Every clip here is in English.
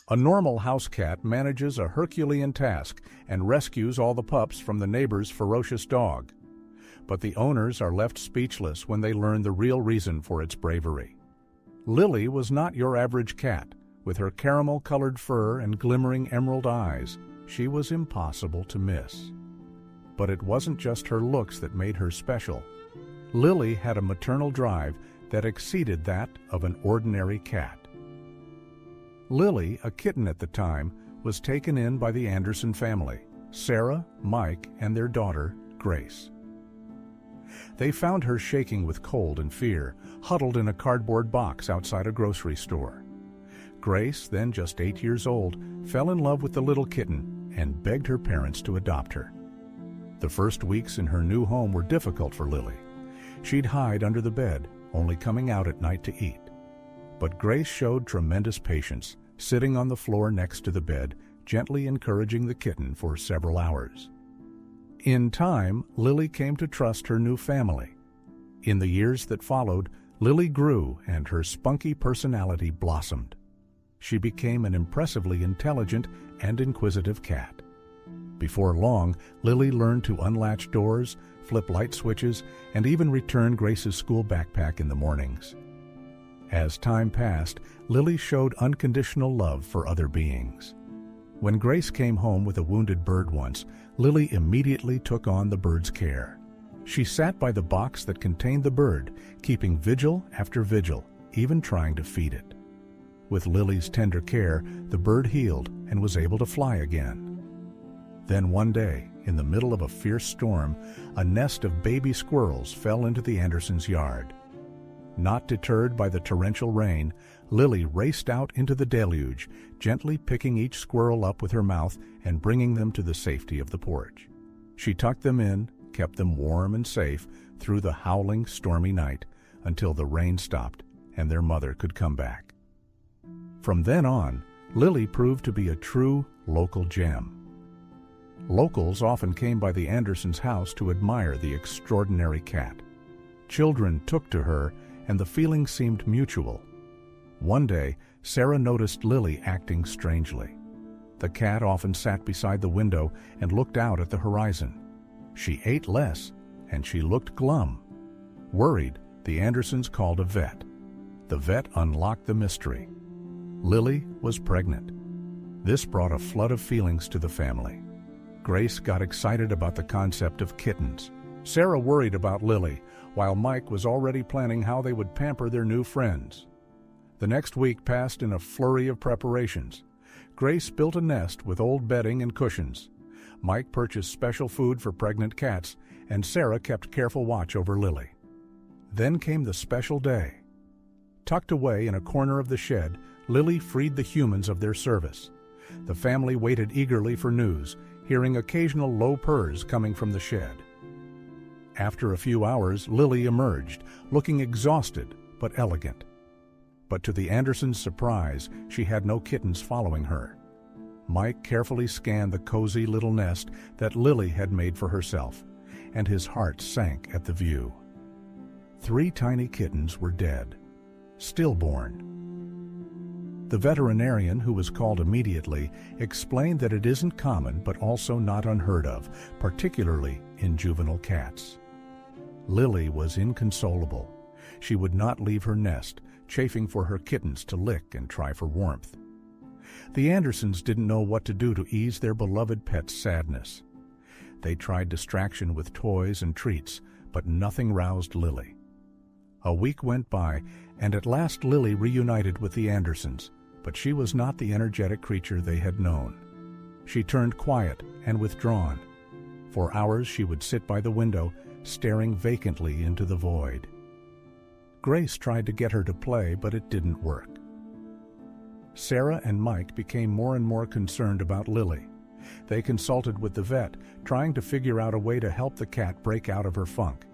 A normal house cat manages a Herculean task and rescues all the pups from the neighbor's ferocious dog. But the owners are left speechless when they learn the real reason for its bravery. Lily was not your average cat. With her caramel-colored fur and glimmering emerald eyes, she was impossible to miss. But it wasn't just her looks that made her special. Lily had a maternal drive that exceeded that of an ordinary cat. Lily, a kitten at the time, was taken in by the Anderson family, Sarah, Mike, and their daughter, Grace. They found her shaking with cold and fear, huddled in a cardboard box outside a grocery store. Grace, then just 8 years old, fell in love with the little kitten and begged her parents to adopt her. The first weeks in her new home were difficult for Lily. She'd hide under the bed, only coming out at night to eat. But Grace showed tremendous patience, sitting on the floor next to the bed, gently encouraging the kitten for several hours. In time, Lily came to trust her new family. In the years that followed, Lily grew and her spunky personality blossomed. She became an impressively intelligent and inquisitive cat. Before long, Lily learned to unlatch doors, flip light switches, and even return Grace's school backpack in the mornings. As time passed, Lily showed unconditional love for other beings. When Grace came home with a wounded bird once, Lily immediately took on the bird's care. She sat by the box that contained the bird, keeping vigil after vigil, even trying to feed it. With Lily's tender care, the bird healed and was able to fly again. Then one day, in the middle of a fierce storm, a nest of baby squirrels fell into the Andersons' yard. Not deterred by the torrential rain, Lily raced out into the deluge, gently picking each squirrel up with her mouth and bringing them to the safety of the porch. She tucked them in, kept them warm and safe through the howling, stormy night until the rain stopped and their mother could come back. From then on, Lily proved to be a true local gem. Locals often came by the Andersons' house to admire the extraordinary cat. Children took to her, and the feeling seemed mutual. One day, Sarah noticed Lily acting strangely. The cat often sat beside the window and looked out at the horizon. She ate less, and she looked glum. Worried, the Andersons called a vet. The vet unlocked the mystery. Lily was pregnant. This brought a flood of feelings to the family. Grace got excited about the concept of kittens. Sarah worried about Lily, while Mike was already planning how they would pamper their new friends. The next week passed in a flurry of preparations. Grace built a nest with old bedding and cushions. Mike purchased special food for pregnant cats, and Sarah kept careful watch over Lily. Then came the special day. Tucked away in a corner of the shed, Lily freed the humans of their service. The family waited eagerly for news, hearing occasional low purrs coming from the shed. After a few hours, Lily emerged, looking exhausted but elegant. But to the Andersons' surprise, she had no kittens following her. Mike carefully scanned the cozy little nest that Lily had made for herself, and his heart sank at the view. 3 tiny kittens were dead, stillborn. The veterinarian, who was called immediately, explained that it isn't common but also not unheard of, particularly in juvenile cats. Lily was inconsolable. She would not leave her nest, chafing for her kittens to lick and try for warmth. The Andersons didn't know what to do to ease their beloved pet's sadness. They tried distraction with toys and treats, but nothing roused Lily. A week went by, and at last Lily reunited with the Andersons, but she was not the energetic creature they had known. She turned quiet and withdrawn. For hours she would sit by the window, staring vacantly into the void. Grace tried to get her to play, but it didn't work. Sarah and Mike became more and more concerned about Lily. They consulted with the vet, trying to figure out a way to help the cat break out of her funk.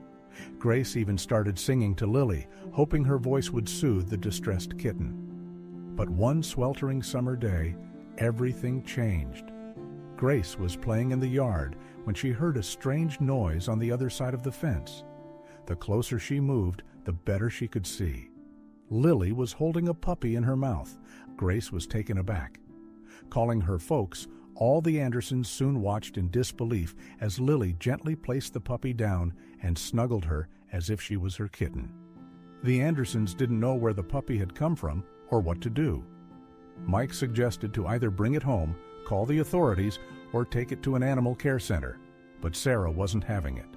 Grace even started singing to Lily, hoping her voice would soothe the distressed kitten. But one sweltering summer day, everything changed. Grace was playing in the yard when she heard a strange noise on the other side of the fence. The closer she moved, the better she could see. Lily was holding a puppy in her mouth. Grace was taken aback. Calling her folks, all the Andersons soon watched in disbelief as Lily gently placed the puppy down and snuggled her as if she was her kitten. The Andersons didn't know where the puppy had come from or what to do. Mike suggested to either bring it home, call the authorities, or take it to an animal care center, but Sarah wasn't having it.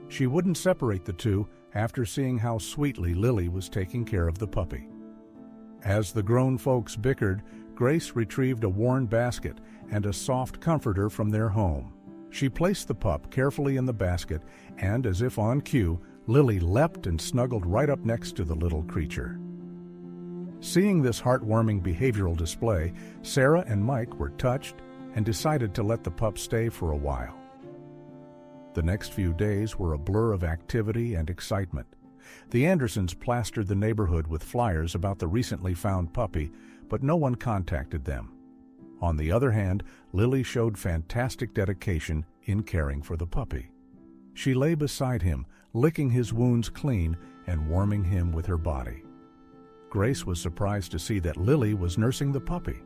She wouldn't separate the two after seeing how sweetly Lily was taking care of the puppy. As the grown folks bickered, Grace retrieved a worn basket and a soft comforter from their home. She placed the pup carefully in the basket, and as if on cue, Lily leapt and snuggled right up next to the little creature. Seeing this heartwarming behavioral display, Sarah and Mike were touched and decided to let the pup stay for a while. The next few days were a blur of activity and excitement. The Andersons plastered the neighborhood with flyers about the recently found puppy, but no one contacted them. On the other hand, Lily showed fantastic dedication in caring for the puppy. She lay beside him, licking his wounds clean and warming him with her body. Grace was surprised to see that Lily was nursing the puppy.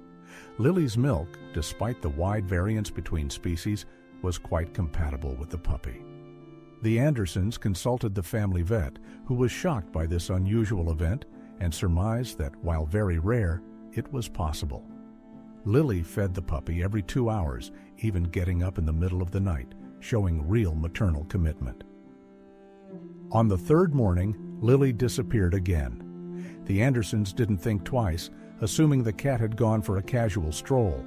Lily's milk, despite the wide variance between species, was quite compatible with the puppy. The Andersons consulted the family vet, who was shocked by this unusual event and surmised that, while very rare, it was possible. Lily fed the puppy every 2 hours, even getting up in the middle of the night, showing real maternal commitment. On the third morning, Lily disappeared again. The Andersons didn't think twice, assuming the cat had gone for a casual stroll.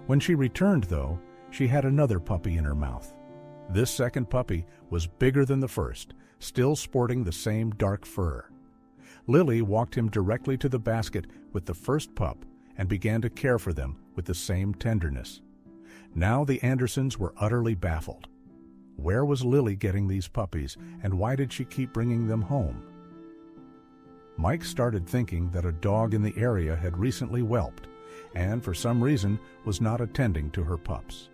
When she returned, though, she had another puppy in her mouth. This second puppy was bigger than the first, still sporting the same dark fur. Lily walked him directly to the basket with the first pup and began to care for them with the same tenderness. Now the Andersons were utterly baffled. Where was Lily getting these puppies, and why did she keep bringing them home? Mike started thinking that a dog in the area had recently whelped, and for some reason was not attending to her pups.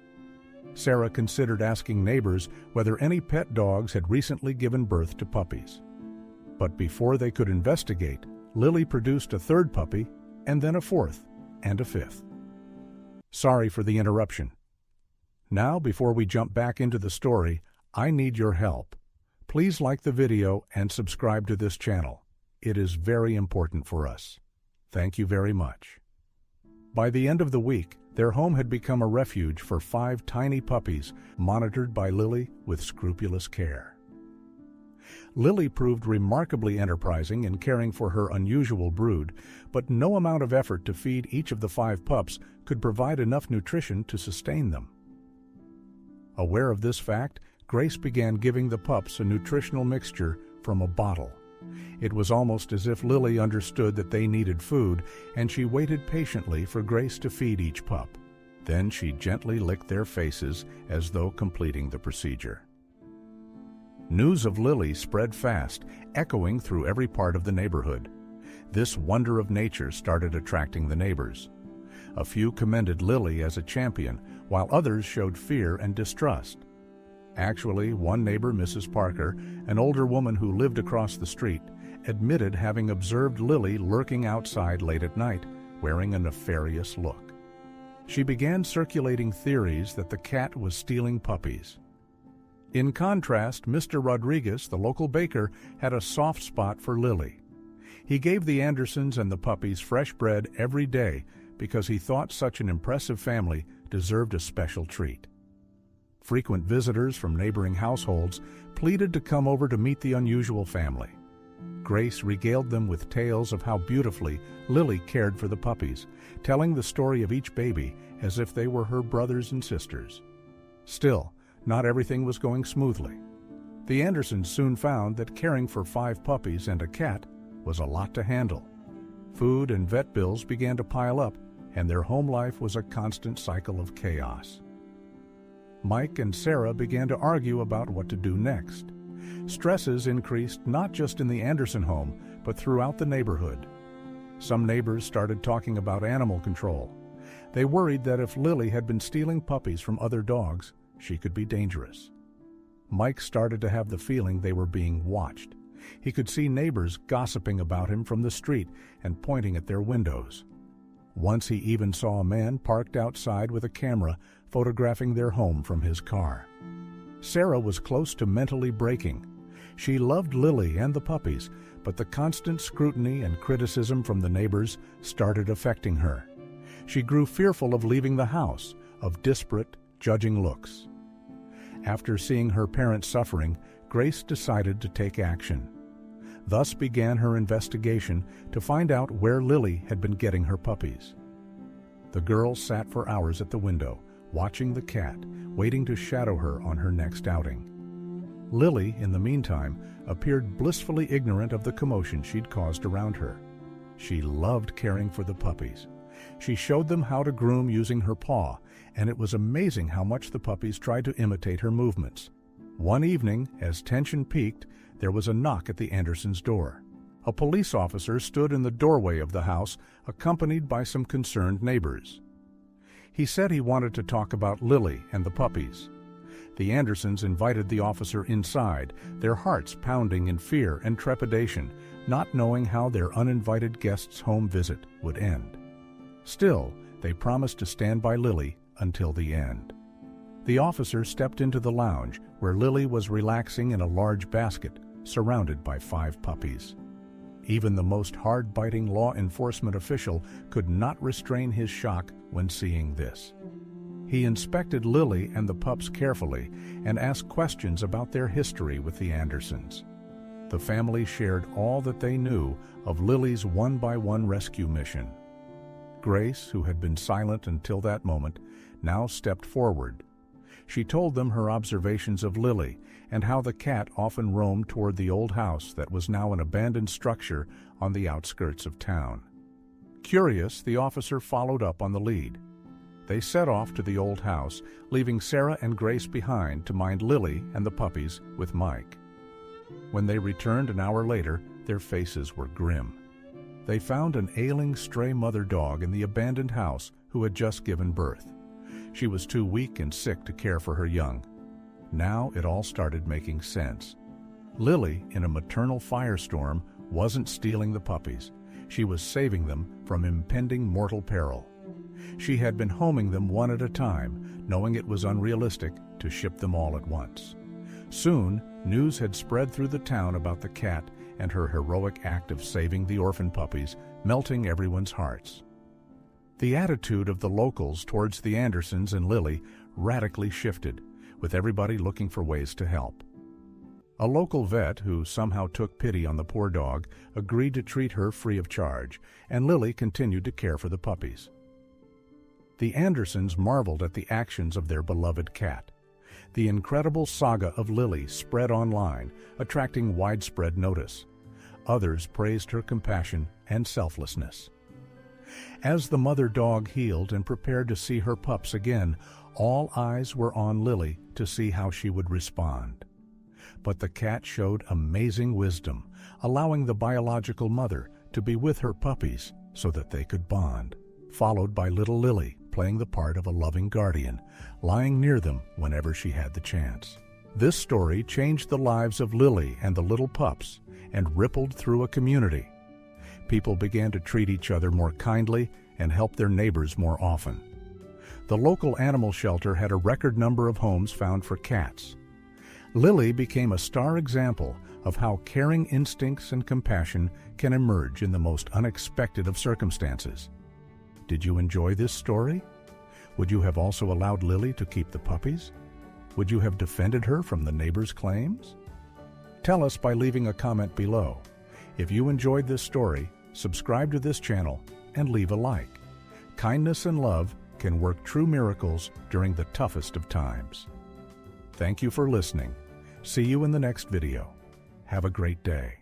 Sarah considered asking neighbors whether any pet dogs had recently given birth to puppies. But before they could investigate, Lily produced a third puppy, and then a fourth, and a fifth. Sorry for the interruption. Now, before we jump back into the story, I need your help. Please like the video and subscribe to this channel. It is very important for us. Thank you very much. By the end of the week, their home had become a refuge for 5 tiny puppies, monitored by Lily with scrupulous care. Lily proved remarkably enterprising in caring for her unusual brood, but no amount of effort to feed each of the 5 pups could provide enough nutrition to sustain them. Aware of this fact, Grace began giving the pups a nutritional mixture from a bottle. It was almost as if Lily understood that they needed food, and she waited patiently for Grace to feed each pup. Then she gently licked their faces as though completing the procedure. News of Lily spread fast, echoing through every part of the neighborhood. This wonder of nature started attracting the neighbors. A few commended Lily as a champion, while others showed fear and distrust. Actually, one neighbor, Mrs. Parker, an older woman who lived across the street, admitted having observed Lily lurking outside late at night, wearing a nefarious look. She began circulating theories that the cat was stealing puppies. In contrast, Mr. Rodriguez, the local baker, had a soft spot for Lily. He gave the Andersons and the puppies fresh bread every day because he thought such an impressive family deserved a special treat. Frequent visitors from neighboring households pleaded to come over to meet the unusual family. Grace regaled them with tales of how beautifully Lily cared for the puppies, telling the story of each baby as if they were her brothers and sisters. Still, not everything was going smoothly. The Andersons soon found that caring for 5 puppies and a cat was a lot to handle. Food and vet bills began to pile up, and their home life was a constant cycle of chaos. Mike and Sarah began to argue about what to do next. Stresses increased not just in the Anderson home, but throughout the neighborhood. Some neighbors started talking about animal control. They worried that if Lily had been stealing puppies from other dogs, she could be dangerous. Mike started to have the feeling they were being watched. He could see neighbors gossiping about him from the street and pointing at their windows. Once he even saw a man parked outside with a camera photographing their home from his car. Sarah was close to mentally breaking. She loved Lily and the puppies, but the constant scrutiny and criticism from the neighbors started affecting her. She grew fearful of leaving the house, of disparate, judging looks. After seeing her parents suffering, Grace decided to take action. Thus began her investigation to find out where Lily had been getting her puppies. The girl sat for hours at the window, watching the cat, waiting to shadow her on her next outing. Lily, in the meantime, appeared blissfully ignorant of the commotion she'd caused around her. She loved caring for the puppies. She showed them how to groom using her paw, and it was amazing how much the puppies tried to imitate her movements. One evening, as tension peaked, there was a knock at the Andersons' door. A police officer stood in the doorway of the house, accompanied by some concerned neighbors. He said he wanted to talk about Lily and the puppies. The Andersons invited the officer inside, their hearts pounding in fear and trepidation, not knowing how their uninvited guest's home visit would end. Still, they promised to stand by Lily until the end. The officer stepped into the lounge, where Lily was relaxing in a large basket, surrounded by 5 puppies. Even the most hard-biting law enforcement official could not restrain his shock when seeing this. He inspected Lily and the pups carefully and asked questions about their history with the Andersons. The family shared all that they knew of Lily's one-by-one rescue mission. Grace, who had been silent until that moment, now stepped forward. She told them her observations of Lily and how the cat often roamed toward the old house that was now an abandoned structure on the outskirts of town. Curious, the officer followed up on the lead. They set off to the old house, leaving Sarah and Grace behind to mind Lily and the puppies with Mike. When they returned an hour later, their faces were grim. They found an ailing stray mother dog in the abandoned house who had just given birth. She was too weak and sick to care for her young. Now it all started making sense. Lily, in a maternal firestorm, wasn't stealing the puppies. She was saving them from impending mortal peril. She had been homing them one at a time, knowing it was unrealistic to ship them all at once. Soon, news had spread through the town about the cat and her heroic act of saving the orphan puppies, melting everyone's hearts. The attitude of the locals towards the Andersons and Lily radically shifted, with everybody looking for ways to help. A local vet, who somehow took pity on the poor dog, agreed to treat her free of charge, and Lily continued to care for the puppies. The Andersons marveled at the actions of their beloved cat. The incredible saga of Lily spread online, attracting widespread notice. Others praised her compassion and selflessness. As the mother dog healed and prepared to see her pups again, all eyes were on Lily to see how she would respond. But the cat showed amazing wisdom, allowing the biological mother to be with her puppies so that they could bond, followed by little Lily playing the part of a loving guardian, lying near them whenever she had the chance. This story changed the lives of Lily and the little pups and rippled through a community. People began to treat each other more kindly and help their neighbors more often. The local animal shelter had a record number of homes found for cats. Lily became a star example of how caring instincts and compassion can emerge in the most unexpected of circumstances. Did you enjoy this story? Would you have also allowed Lily to keep the puppies? Would you have defended her from the neighbors' claims? Tell us by leaving a comment below. If you enjoyed this story, subscribe to this channel and leave a like. Kindness and love can work true miracles during the toughest of times. Thank you for listening. See you in the next video. Have a great day.